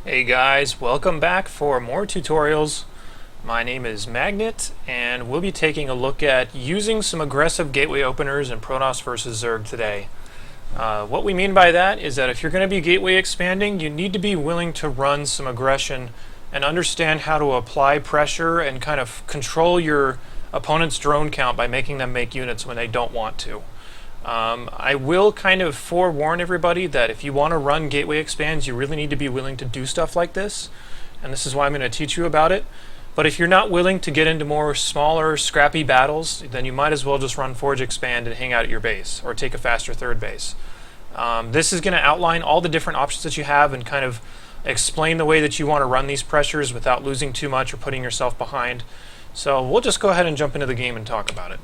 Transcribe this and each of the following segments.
Hey guys, welcome back for more tutorials. My name is Magnet, and we'll be taking a look at using some aggressive gateway openers in Protoss versus Zerg today. What we mean by that is that if you're going to be gateway expanding, you need to be willing to run some aggression and understand how to apply pressure and kind of control your opponent's drone count by making them make units when they don't want to. I will kind of forewarn everybody that if you want to run gateway expands, you really need to be willing to do stuff like this, and this is why I'm going to teach you about it. But if you're not willing to get into more smaller, scrappy battles, then you might as well just run forge expand and hang out at your base, or take a faster third base. This is going to outline all the different options that you have and kind of explain the way that you want to run these pressures without losing too much or putting yourself behind. So we'll just go ahead and jump into the game and talk about it.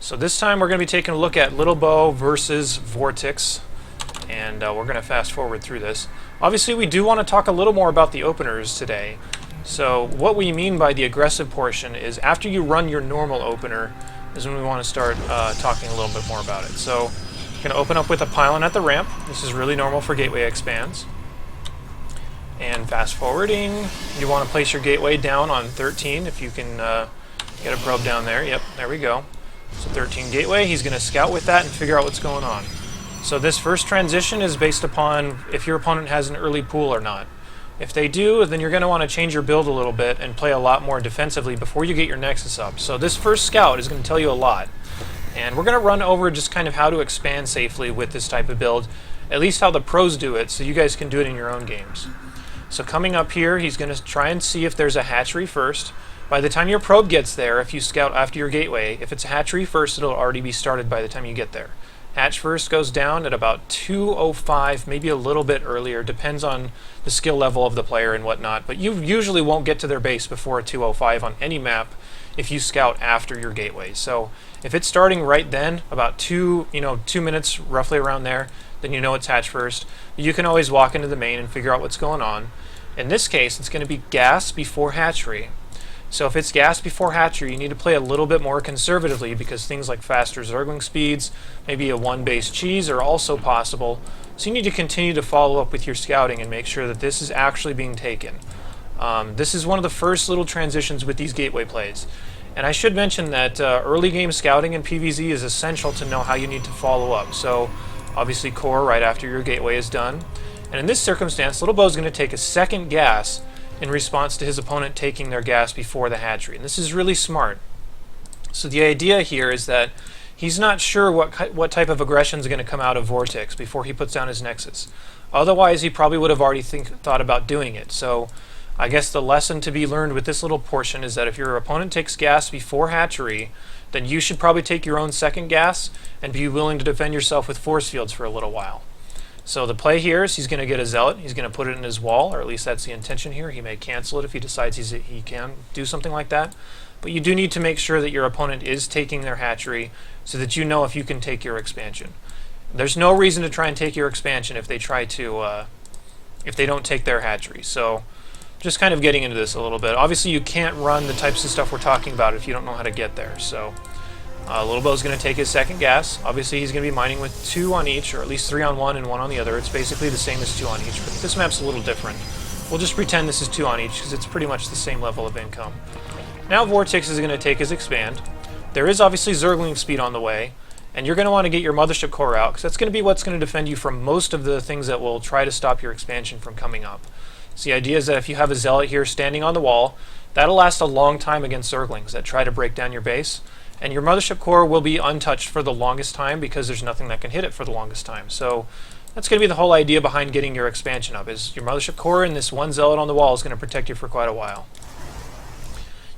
So this time we're going to be taking a look at Little Bow versus Vortex, and we're going to fast forward through this. Obviously we do want to talk a little more about the openers today. So what we mean by the aggressive portion is after you run your normal opener is when we want to start talking a little bit more about it. So we're going to open up with a pylon at the ramp. This is really normal for gateway expands. And fast forwarding, you want to place your gateway down on 13 if you can get a probe down there. Yep, there we go. So 13 gateway, he's going to scout with that and figure out what's going on. So this first transition is based upon if your opponent has an early pool or not. If they do, then you're going to want to change your build a little bit and play a lot more defensively before you get your Nexus up. So this first scout is going to tell you a lot. And we're going to run over just kind of how to expand safely with this type of build, at least how the pros do it, so you guys can do it in your own games. So coming up here, he's going to try and see if there's a hatchery first. By the time your probe gets there, if you scout after your gateway, if it's a hatchery first, it'll already be started by the time you get there. Hatch first goes down at about 2:05, maybe a little bit earlier, depends on the skill level of the player and whatnot, but you usually won't get to their base before 2:05 on any map if you scout after your gateway. So if it's starting right then, about 2 minutes roughly around there, then you know it's hatch first. You can always walk into the main and figure out what's going on. In this case, it's going to be gas before hatchery. So if it's gas before hatchery, you need to play a little bit more conservatively because things like faster Zergling speeds, maybe a one-base cheese are also possible. So you need to continue to follow up with your scouting and make sure that this is actually being taken. This is one of the first little transitions with these gateway plays. And I should mention that early game scouting in PvZ is essential to know how you need to follow up. So obviously core right after your gateway is done. And in this circumstance, Little Bow is going to take a second gas in response to his opponent taking their gas before the hatchery. And this is really smart. So the idea here is that he's not sure what type of aggression is going to come out of Vortex before he puts down his Nexus. Otherwise, he probably would have already thought about doing it. So I guess the lesson to be learned with this little portion is that if your opponent takes gas before hatchery, then you should probably take your own second gas and be willing to defend yourself with force fields for a little while. So the play here is he's going to get a zealot, he's going to put it in his wall, or at least that's the intention here. He may cancel it if he decides he can do something like that. But you do need to make sure that your opponent is taking their hatchery so that you know if you can take your expansion. There's no reason to try and take your expansion if they don't take their hatchery. So just kind of getting into this a little bit. Obviously you can't run the types of stuff we're talking about if you don't know how to get there. So Little Bow's going to take his second gas. Obviously he's going to be mining with 2 on each, or at least 3 on one and 1 on the other. It's basically the same as 2 on each, but this map's a little different. We'll just pretend this is 2 on each because it's pretty much the same level of income. Now Vortex is going to take his expand. There is obviously Zergling speed on the way, and you're going to want to get your mothership core out because that's going to be what's going to defend you from most of the things that will try to stop your expansion from coming up. So the idea is that if you have a zealot here standing on the wall, that'll last a long time against Zerglings that try to break down your base. And your mothership core will be untouched for the longest time because there's nothing that can hit it for the longest time. So that's going to be the whole idea behind getting your expansion up, is your mothership core and this one zealot on the wall is going to protect you for quite a while.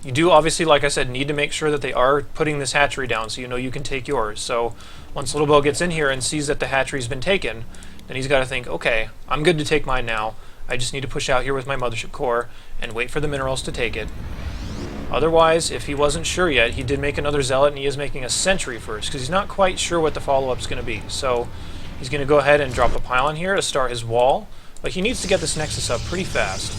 You do obviously, like I said, need to make sure that they are putting this hatchery down so you know you can take yours. So once Little Bow gets in here and sees that the hatchery's been taken, then he's got to think, okay, I'm good to take mine now. I just need to push out here with my mothership core and wait for the minerals to take it. Otherwise, if he wasn't sure yet, he did make another zealot, and he is making a sentry first because he's not quite sure what the follow-up is going to be. So he's going to go ahead and drop a pylon here to start his wall, but he needs to get this Nexus up pretty fast.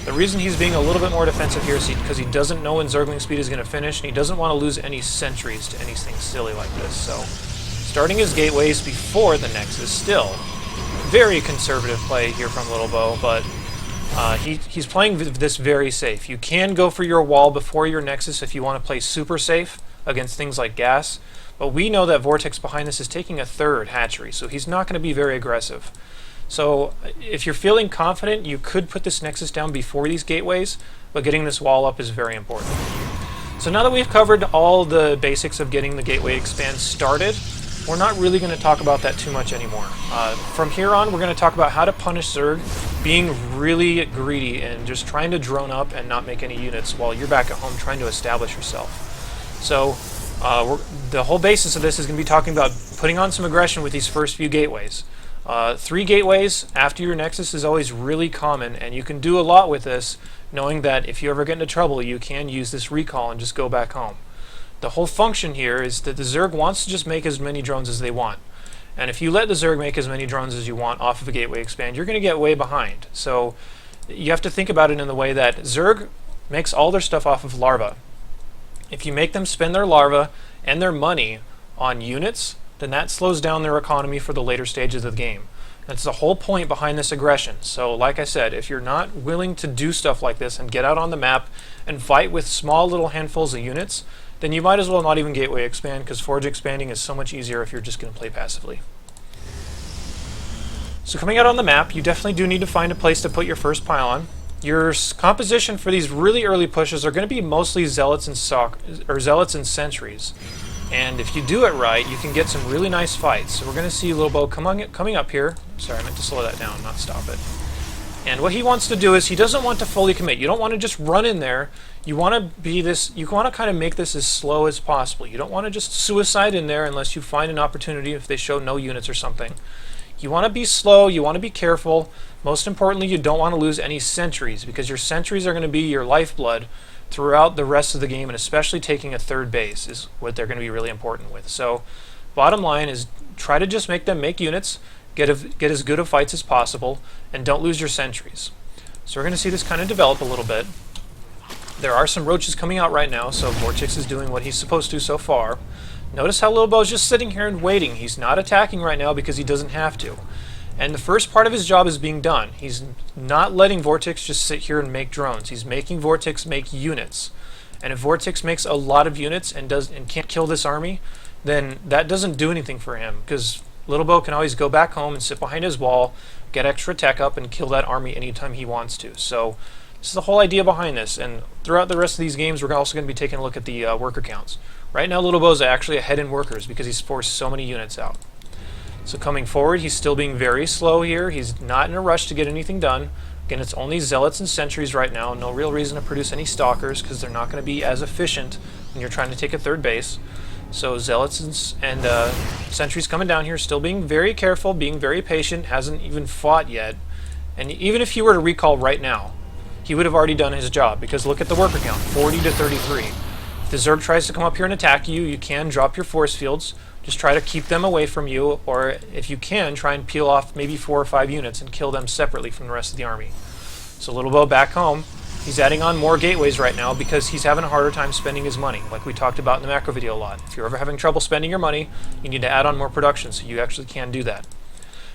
The reason he's being a little bit more defensive here is because he doesn't know when Zergling speed is going to finish, and he doesn't want to lose any sentries to anything silly like this. So starting his gateways before the Nexus, still very conservative play here from Little Bow, but He's playing this very safe. You can go for your wall before your Nexus if you want to play super safe against things like gas, but we know that Vortex behind this is taking a third hatchery, so he's not going to be very aggressive. So if you're feeling confident, you could put this Nexus down before these gateways, but getting this wall up is very important. So now that we've covered all the basics of getting the gateway expand started, we're not really going to talk about that too much anymore. From here on, we're going to talk about how to punish Zerg being really greedy and just trying to drone up and not make any units while you're back at home trying to establish yourself. So the whole basis of this is going to be talking about putting on some aggression with these first few gateways. 3 gateways after your Nexus is always really common, and you can do a lot with this, knowing that if you ever get into trouble, you can use this recall and just go back home. The whole function here is that the Zerg wants to just make as many drones as they want. And if you let the Zerg make as many drones as you want off of a gateway expand, you're going to get way behind. So you have to think about it in the way that Zerg makes all their stuff off of larva. If you make them spend their larva and their money on units, then that slows down their economy for the later stages of the game. That's the whole point behind this aggression. So like I said, if you're not willing to do stuff like this and get out on the map and fight with small little handfuls of units, then you might as well not even gateway expand, because forge expanding is so much easier if you're just going to play passively. So coming out on the map, you definitely do need to find a place to put your first pylon. Your composition for these really early pushes are going to be mostly zealots and zealots and sentries. And if you do it right, you can get some really nice fights. So we're going to see Little Bo coming up here. Sorry, I meant to slow that down, not stop it. And what he wants to do is he doesn't want to fully commit. You don't want to just run in there. You want to kind of make this as slow as possible. You don't want to just suicide in there unless you find an opportunity if they show no units or something. You want to be slow, you want to be careful. Most importantly, you don't want to lose any sentries, because your sentries are going to be your lifeblood throughout the rest of the game, and especially taking a third base is what they're going to be really important with. So bottom line is try to just make them make units, get as good of fights as possible, and don't lose your sentries. So we're going to see this kind of develop a little bit. There are some roaches coming out right now, so Vortex is doing what he's supposed to so far. Notice how Little Bo's just sitting here and waiting. He's not attacking right now because he doesn't have to. And the first part of his job is being done. He's not letting Vortex just sit here and make drones. He's making Vortex make units. And if Vortex makes a lot of units and can't kill this army, then that doesn't do anything for him, because Little Bo can always go back home and sit behind his wall, get extra tech up, and kill that army anytime he wants to. So this is the whole idea behind this. And throughout the rest of these games, we're also going to be taking a look at the worker counts. Right now, Little Bo's actually ahead in workers because he's forced so many units out. So coming forward, he's still being very slow here. He's not in a rush to get anything done. Again, it's only zealots and sentries right now. No real reason to produce any stalkers because they're not going to be as efficient when you're trying to take a third base. So zealots and sentries coming down here, still being very careful, being very patient, hasn't even fought yet. And even if he were to recall right now, he would have already done his job, because look at the worker count, 40 to 33. If the Zerg tries to come up here and attack you, you can drop your force fields. Just try to keep them away from you, or if you can, try and peel off maybe 4 or 5 units and kill them separately from the rest of the army. So Little Bo back home, he's adding on more gateways right now because he's having a harder time spending his money, like we talked about in the macro video a lot. If you're ever having trouble spending your money, you need to add on more production so you actually can do that.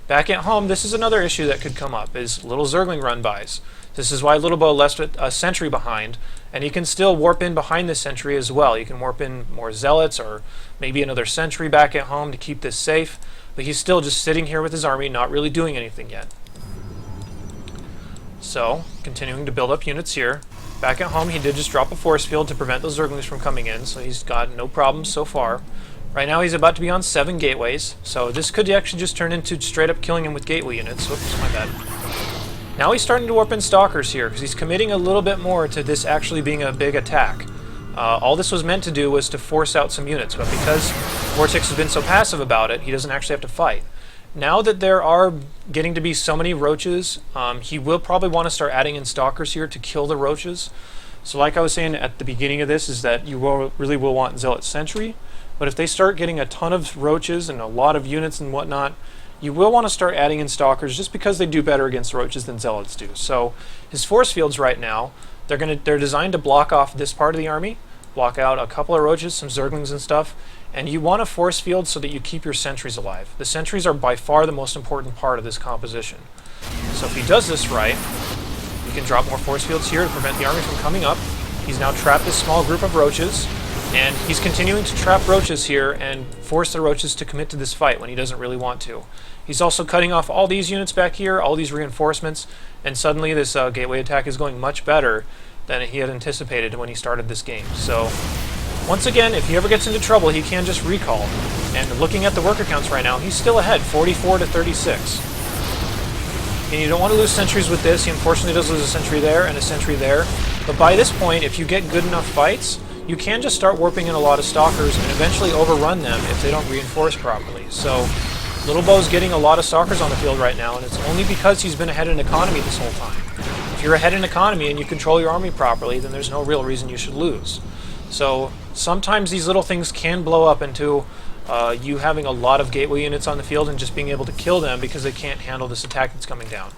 Back at home, this is another issue that could come up, is little Zergling run-bys. This is why Little Bo left a sentry behind, and he can still warp in behind this sentry as well. You can warp in more zealots or maybe another sentry back at home to keep this safe, but he's still just sitting here with his army, not really doing anything yet. So, continuing to build up units here. Back at home, he did just drop a force field to prevent those Zerglings from coming in, so he's got no problems so far. Right now he's about to be on 7 gateways, so this could actually just turn into straight up killing him with gateway units. Oops, my bad. Now he's starting to warp in stalkers here, because he's committing a little bit more to this actually being a big attack. All this was meant to do was to force out some units, but because Vortex has been so passive about it, he doesn't actually have to fight. Now that there are getting to be so many roaches, he will probably want to start adding in stalkers here to kill the roaches. So like I was saying at the beginning of this, is that you really will want Zealot Sentry, but if they start getting a ton of roaches and a lot of units and whatnot, you will want to start adding in stalkers just because they do better against roaches than zealots do. So his force fields right now, they're designed to block off this part of the army, block out a couple of roaches, some zerglings and stuff, and you want a force field so that you keep your sentries alive. The sentries are by far the most important part of this composition. So if he does this right, You can drop more force fields here to prevent the army from coming up. He's now trapped this small group of roaches, and he's continuing to trap roaches here and force the roaches to commit to this fight when he doesn't really want to. He's also cutting off all these units back here, all these reinforcements, and suddenly this gateway attack is going much better than he had anticipated when he started this game. So, once again, if he ever gets into trouble, he can just recall. And looking at the worker counts right now, he's still ahead, 44 to 36. And you don't want to lose sentries with this. He unfortunately does lose a sentry there and a sentry there. But by this point, if you get good enough fights, you can just start warping in a lot of stalkers and eventually overrun them if they don't reinforce properly. So, Little Bo's getting a lot of stalkers on the field right now, and it's only because he's been ahead in economy this whole time. If you're ahead in economy and you control your army properly, then there's no real reason you should lose. So, sometimes these little things can blow up into you having a lot of gateway units on the field and just being able to kill them because they can't handle this attack that's coming down.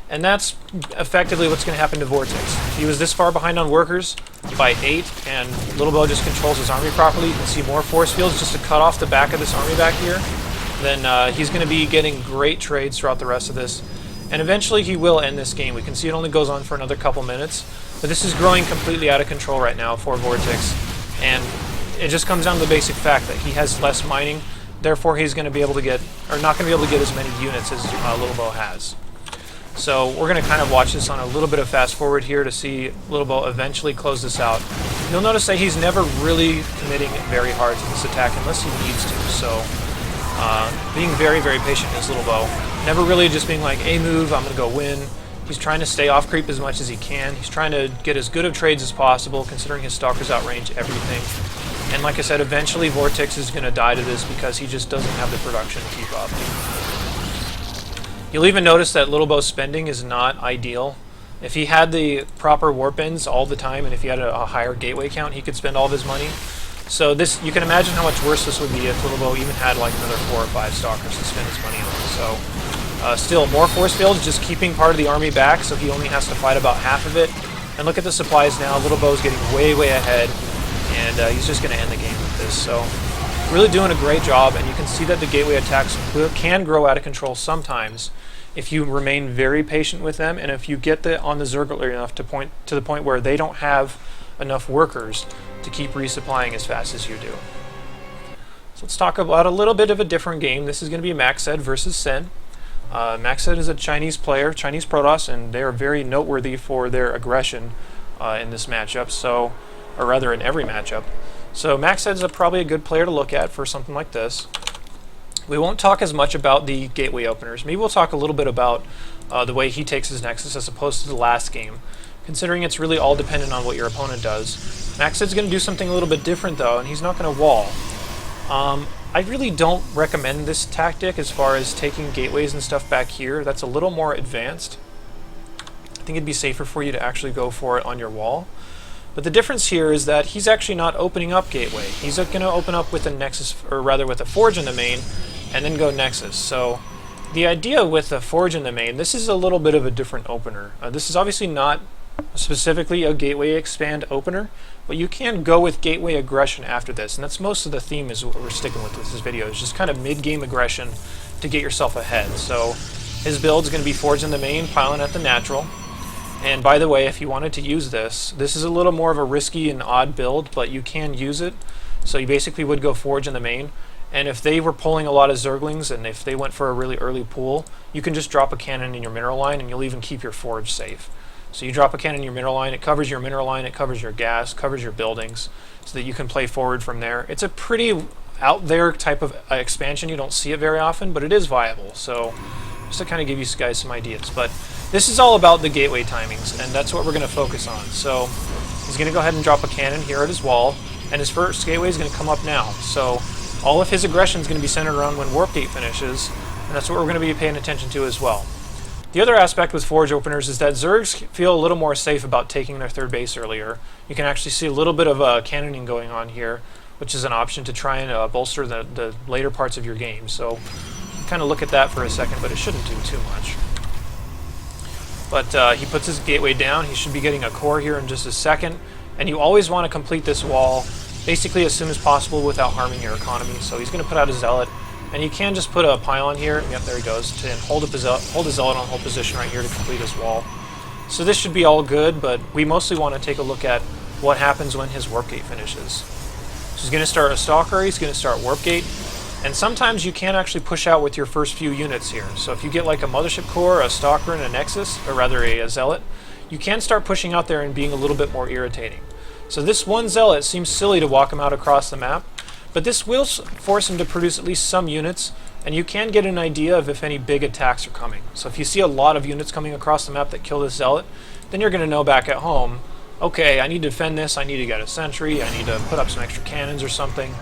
And that's effectively what's going to happen to Vortex. If he was this far behind on workers by 8 and Little Bo just controls his army properly, you can see more force fields just to cut off the back of this army back here, then he's going to be getting great trades throughout the rest of this. And eventually he will end this game. We can see it only goes on for another couple minutes, but this is growing completely out of control right now for Vortex. And it just comes down to the basic fact that he has less mining, therefore he's going to be able to get, or not going to be able to get as many units as Little Bo has. So we're going to kind of watch this on a little bit of fast forward here to see Little Bo eventually close this out. You'll notice that he's never really committing very hard to this attack unless he needs to. So being very, very patient is Little Bo. Never really just being like, a move, I'm going to go win. He's trying to stay off creep as much as he can. He's trying to get as good of trades as possible, considering his stalkers outrange everything. And like I said, eventually Vortex is going to die to this because he just doesn't have the production to keep up. You'll even notice that Little Bo's spending is not ideal. If he had the proper warp ends all the time, and if he had a higher gateway count, he could spend all of his money. So this, you can imagine how much worse this would be if Little Bo even had like another 4 or 5 stalkers to spend his money on. So still, more force fields, just keeping part of the army back, so he only has to fight about half of it. And look at the supplies now. Little Bo's getting way, way ahead, and he's just going to end the game with this. So really doing a great job, and you can see that the gateway attacks can grow out of control sometimes if you remain very patient with them, and if you get on the Zerg early enough to the point where they don't have enough workers to keep resupplying as fast as you do. So let's talk about a little bit of a different game. This is going to be Maxed versus Sen. Maxed is a Chinese player, Chinese Protoss, and they are very noteworthy for their aggression in this matchup, so, or rather in every matchup. So Maxed is probably a good player to look at for something like this. We won't talk as much about the gateway openers. Maybe we'll talk a little bit about the way he takes his Nexus as opposed to the last game, considering it's really all dependent on what your opponent does. Maxed's going to do something a little bit different though, and he's not going to wall. I really don't recommend this tactic as far as taking gateways and stuff back here. That's a little more advanced. I think it'd be safer for you to actually go for it on your wall. But the difference here is that he's actually not opening up gateway. He's going to open up with a Nexus, or rather with a Forge in the main, and then go Nexus. So the idea with the Forge in the main, this is a little bit of a different opener. This is obviously not specifically a gateway expand opener, but you can go with gateway aggression after this, and that's most of the theme is what we're sticking with this video, is just kind of mid-game aggression to get yourself ahead. So his build is going to be Forge in the main, piling at the natural. And by the way, if you wanted to use this, this is a little more of a risky and odd build, but you can use it. So you basically would go Forge in the main, and if they were pulling a lot of Zerglings, and if they went for a really early pool, you can just drop a cannon in your mineral line, and you'll even keep your Forge safe. So you drop a cannon in your mineral line, it covers your mineral line, it covers your gas, covers your buildings, so that you can play forward from there. It's a pretty out there type of expansion. You don't see it very often, but it is viable. So just to kind of give you guys some ideas. But this is all about the gateway timings, and that's what we're going to focus on. So he's going to go ahead and drop a cannon here at his wall, and his first gateway is going to come up now. So all of his aggression is going to be centered around when Warp Gate finishes, and that's what we're going to be paying attention to as well. The other aspect with Forge openers is that Zergs feel a little more safe about taking their third base earlier. You can actually see a little bit of cannoning going on here, which is an option to try and bolster the later parts of your game. So kind of look at that for a second, but it shouldn't do too much. But he puts his gateway down. He should be getting a core here in just a second. And you always want to complete this wall basically as soon as possible without harming your economy. So he's going to put out a Zealot. And you can just put a pylon here. Yep, there he goes. And hold a Zealot on hold position right here to complete his wall. So this should be all good, but we mostly want to take a look at what happens when his warp gate finishes. So he's going to start a stalker, he's going to start warp gate, and sometimes you can actually push out with your first few units here. So if you get like a mothership core, a stalker, and a nexus, or rather a zealot, you can start pushing out there and being a little bit more irritating. So this one zealot seems silly to walk him out across the map, but this will force him to produce at least some units, and you can get an idea of if any big attacks are coming. So if you see a lot of units coming across the map that kill this zealot, then you're going to know back at home, okay, I need to defend this, I need to get a sentry, I need to put up some extra cannons or something.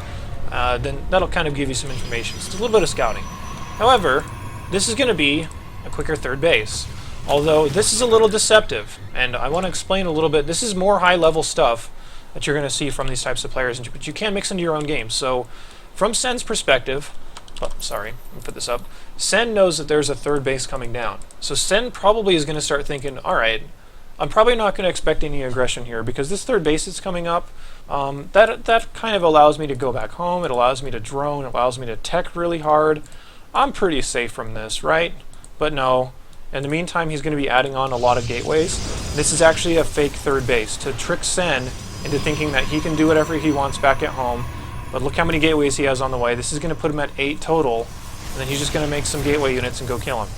Then that'll kind of give you some information. So it's a little bit of scouting. However, this is going to be a quicker third base. Although this is a little deceptive, and I want to explain a little bit. This is more high-level stuff that you're going to see from these types of players, but you can mix into your own game. So from Sen's perspective, oh, sorry, let me put this up. Sen knows that there's a third base coming down. So Sen probably is going to start thinking, all right, I'm probably not going to expect any aggression here because this third base is coming up. That kind of allows me to go back home. It allows me to drone. It allows me to tech really hard. I'm pretty safe from this, right? But no. In the meantime, he's going to be adding on a lot of gateways. This is actually a fake third base to trick Sen into thinking that he can do whatever he wants back at home. But look how many gateways he has on the way. This is going to put him at 8 total, and then he's just going to make some gateway units and go kill him.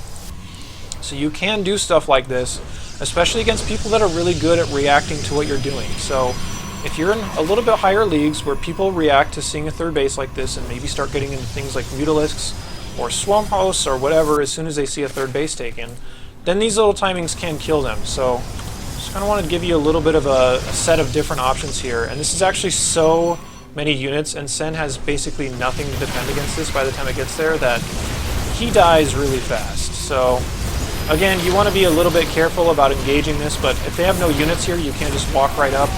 So you can do stuff like this, especially against people that are really good at reacting to what you're doing. So if you're in a little bit higher leagues where people react to seeing a third base like this and maybe start getting into things like Mutalisks or Swarm Hosts or whatever as soon as they see a third base taken, then these little timings can kill them. So just kind of wanted to give you a little bit of a set of different options here. And this is actually so many units, and Sen has basically nothing to defend against this by the time it gets there, that he dies really fast. So again, you want to be a little bit careful about engaging this, but if they have no units here, you can just walk right up.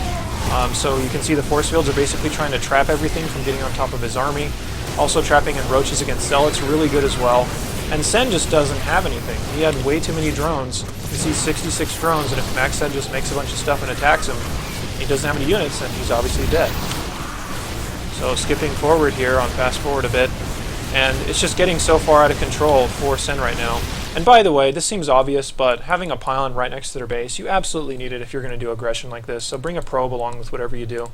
So you can see the force fields are basically trying to trap everything from getting on top of his army. Also trapping in roaches against zealots, really good as well. And Sen just doesn't have anything. He had way too many drones. You see 66 drones, and if Max Sen just makes a bunch of stuff and attacks him, he doesn't have any units, then he's obviously dead. So skipping forward here on fast forward a bit, and it's just getting so far out of control for Sen right now. And by the way, this seems obvious, but having a pylon right next to their base, you absolutely need it if you're going to do aggression like this, so bring a probe along with whatever you do.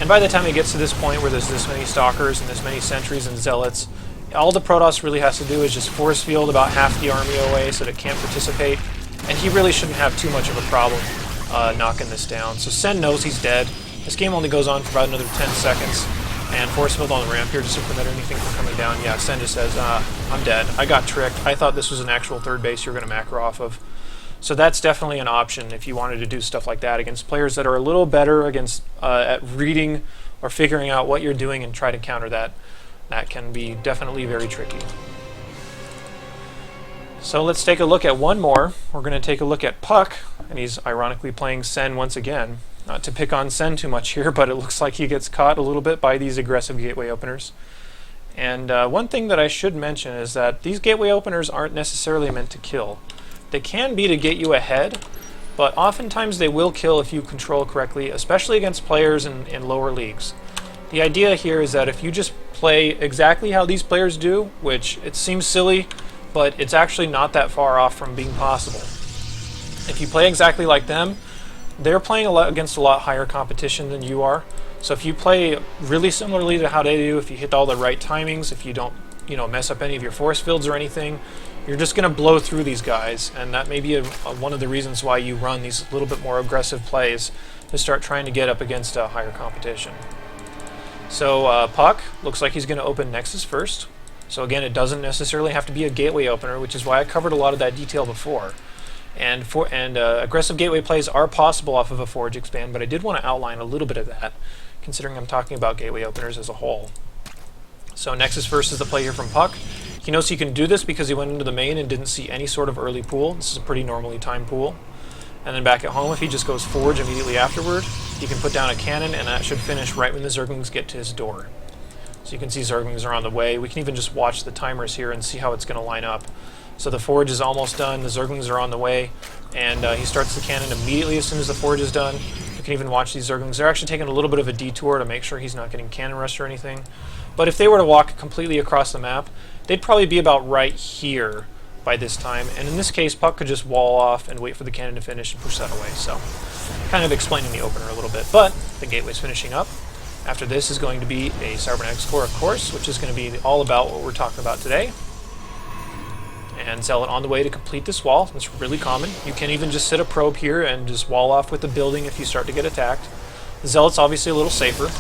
And by the time it gets to this point where there's this many stalkers and this many sentries and zealots, all the Protoss really has to do is just force field about half the army away so that it can't participate, and he really shouldn't have too much of a problem knocking this down. So Sen knows he's dead. This game only goes on for about another 10 seconds. And force field on the ramp here just to prevent anything from coming down. Yeah, Sen just says, I'm dead. I got tricked. I thought this was an actual third base you're going to macro off of. So that's definitely an option if you wanted to do stuff like that against players that are a little better against at reading or figuring out what you're doing and try to counter that. That can be definitely very tricky. So let's take a look at one more. We're going to take a look at Puck, and he's ironically playing Sen once again. Not to pick on Sen too much here, but it looks like he gets caught a little bit by these aggressive gateway openers. And one thing that I should mention is that these gateway openers aren't necessarily meant to kill. They can be to get you ahead, but oftentimes they will kill if you control correctly, especially against players in lower leagues. The idea here is that if you just play exactly how these players do, which it seems silly, but it's actually not that far off from being possible. If you play exactly like them, they're playing against a lot higher competition than you are. So if you play really similarly to how they do, if you hit all the right timings, if you don't, mess up any of your force fields or anything, you're just going to blow through these guys. And that may be one of the reasons why you run these little bit more aggressive plays to start trying to get up against a higher competition. So Puck looks like he's going to open Nexus first. So again, it doesn't necessarily have to be a gateway opener, which is why I covered a lot of that detail before. And aggressive gateway plays are possible off of a Forge expand, but I did want to outline a little bit of that, considering I'm talking about gateway openers as a whole. So Nexus first is the play here from Puck. He knows he can do this because he went into the main and didn't see any sort of early pool. This is a pretty normally timed pool. And then back at home, if he just goes Forge immediately afterward, he can put down a cannon, and that should finish right when the Zerglings get to his door. So you can see Zerglings are on the way. We can even just watch the timers here and see how it's going to line up. So the Forge is almost done, the Zerglings are on the way, and he starts the cannon immediately as soon as the Forge is done. You can even watch these Zerglings. They're actually taking a little bit of a detour to make sure he's not getting cannon rushed or anything. But if they were to walk completely across the map, they'd probably be about right here by this time, and in this case Puck could just wall off and wait for the cannon to finish and push that away. So kind of explaining the opener a little bit, but the gateway's finishing up. After this is going to be a cybernetics core, of course, which is going to be all about what we're talking about today. And Zealot on the way to complete this wall. It's really common. You can even just sit a probe here and just wall off with the building if you start to get attacked. The Zealot's obviously a little safer.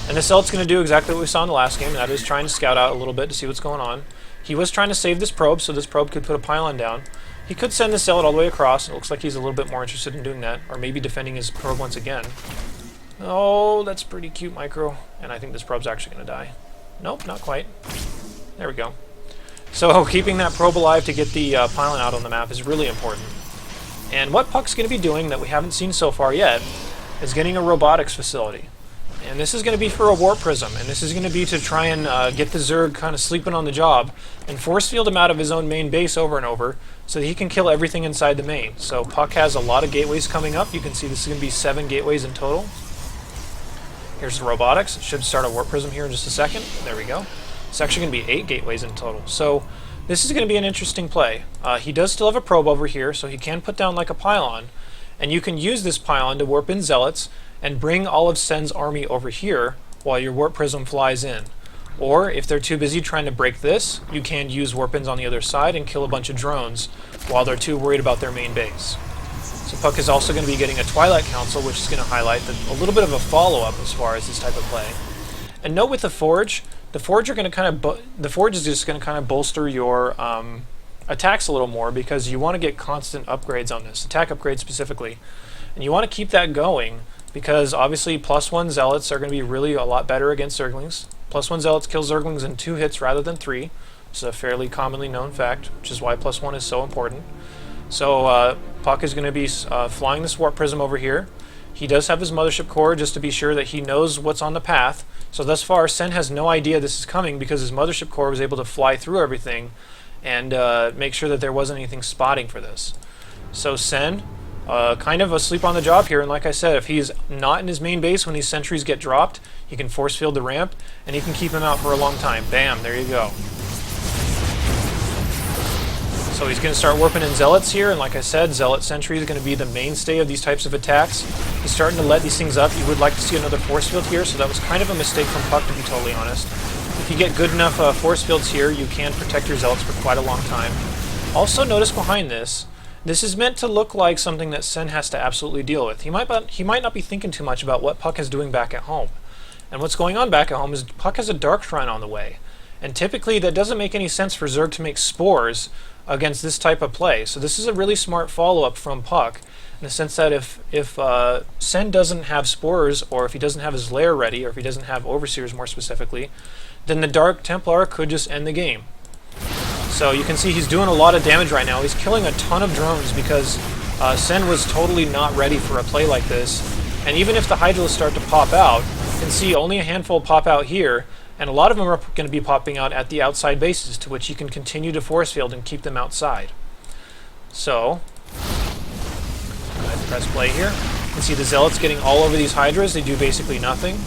And the Zealot's going to do exactly what we saw in the last game, and that is trying to scout out a little bit to see what's going on. He was trying to save this probe, so this probe could put a pylon down. He could send the Zealot all the way across. It looks like he's a little bit more interested in doing that, or maybe defending his probe once again. Oh, that's pretty cute micro, and I think this probe's actually going to die. Nope, not quite. There we go. So keeping that probe alive to get the pylon out on the map is really important. And what Puck's going to be doing that we haven't seen so far yet is getting a robotics facility. And this is going to be for a warp prism, and this is going to be to try and get the Zerg kind of sleeping on the job and force field him out of his own main base over and over so that he can kill everything inside the main. So Puck has a lot of gateways coming up. You can see this is going to be 7 gateways in total. Here's the robotics. It should start a warp prism here in just a second. There we go. It's actually going to be 8 gateways in total. So this is going to be an interesting play. He does still have a probe over here, so he can put down like a pylon. And you can use this pylon to warp in Zealots and bring all of Sen's army over here while your warp prism flies in. Or if they're too busy trying to break this, you can use warp-ins on the other side and kill a bunch of drones while they're too worried about their main base. So Puck is also going to be getting a Twilight Council, which is going to highlight a little bit of a follow-up as far as this type of play. And note with the Forge are going to kind of the Forge is just going to kind of bolster your attacks a little more, because you want to get constant upgrades on this, attack upgrades specifically, and you want to keep that going because obviously +1 Zealots are going to be really a lot better against Zerglings. +1 Zealots kill Zerglings in 2 hits rather than 3. It's a fairly commonly known fact, which is why +1 is so important. So Puck is going to be flying this warp prism over here. He does have his mothership core just to be sure that he knows what's on the path. So thus far, Sen has no idea this is coming because his mothership core was able to fly through everything and make sure that there wasn't anything spotting for this. So Sen, kind of asleep on the job here, and like I said, if he's not in his main base when these sentries get dropped, he can force field the ramp, and he can keep him out for a long time. Bam, there you go. So he's going to start warping in Zealots here, and like I said, Zealot Sentry is going to be the mainstay of these types of attacks. He's starting to let these things up. You would like to see another force field here, so that was kind of a mistake from Puck, to be totally honest. If you get good enough force fields here, you can protect your Zealots for quite a long time. Also notice behind this, this is meant to look like something that Sen has to absolutely deal with. He might not be thinking too much about what Puck is doing back at home. And what's going on back at home is Puck has a Dark Shrine on the way. And typically that doesn't make any sense for Zerg to make spores against this type of play. So this is a really smart follow-up from Puck, in the sense that if Sen doesn't have spores, or if he doesn't have his lair ready, or if he doesn't have overseers more specifically, then the Dark Templar could just end the game. So you can see he's doing a lot of damage right now. He's killing a ton of drones because Sen was totally not ready for a play like this. And even if the Hydralisks start to pop out, you can see only a handful pop out here, and a lot of them are going to be popping out at the outside bases, to which you can continue to force field and keep them outside. So, I press play here. You can see the Zealots getting all over these Hydras. They do basically nothing.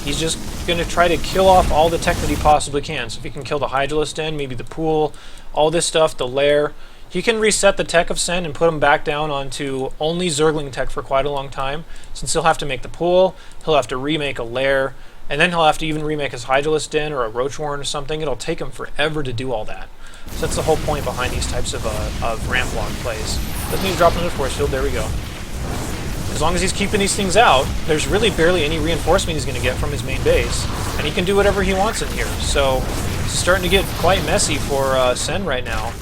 He's just going to try to kill off all the tech that he possibly can. So if he can kill the Hydralisk den, maybe the pool, all this stuff, the lair, he can reset the tech of Sen and put him back down onto only Zergling tech for quite a long time, since he'll have to make the pool, he'll have to remake a lair, and then he'll have to even remake his Hydralisk den or a Roach Warren or something. It'll take him forever to do all that. So that's the whole point behind these types of ramp block plays. Doesn't need to drop another force field, there we go. As long as he's keeping these things out, there's really barely any reinforcement he's going to get from his main base, and he can do whatever he wants in here. So it's starting to get quite messy for Sen right now.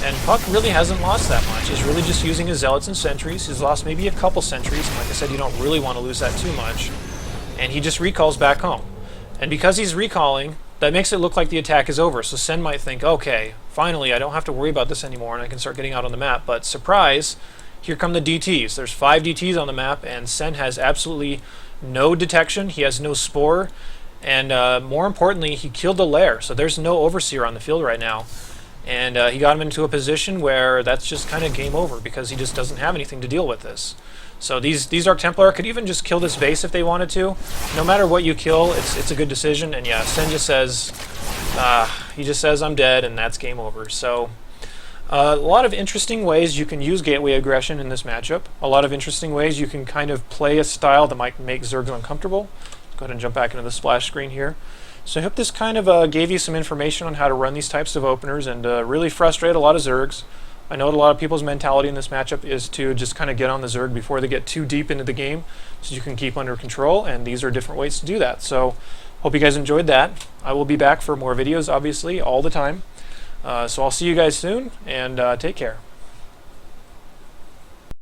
And Puck really hasn't lost that much. He's really just using his Zealots and Sentries. He's lost maybe a couple Sentries, and like I said, you don't really want to lose that too much. And he just recalls back home. And because he's recalling, that makes it look like the attack is over. So Sen might think, okay, finally I don't have to worry about this anymore and I can start getting out on the map. But surprise, here come the DTs. There's 5 DTs on the map, and Sen has absolutely no detection. He has no spore. And more importantly, he killed the lair. So there's no Overseer on the field right now. And he got him into a position where that's just kind of game over, because he just doesn't have anything to deal with this. So these Dark Templar could even just kill this base if they wanted to. No matter what you kill, it's a good decision. And yeah, Sen just says, he just says I'm dead, and that's game over. So A lot of interesting ways you can use gateway aggression in this matchup. A lot of interesting ways you can kind of play a style that might make Zergs uncomfortable. Go ahead and jump back into the splash screen here. So I hope this kind of gave you some information on how to run these types of openers and really frustrate a lot of Zergs. I know a lot of people's mentality in this matchup is to just kind of get on the Zerg before they get too deep into the game so you can keep under control, and these are different ways to do that. So hope you guys enjoyed that. I will be back for more videos, obviously, all the time. So I'll see you guys soon, and take care.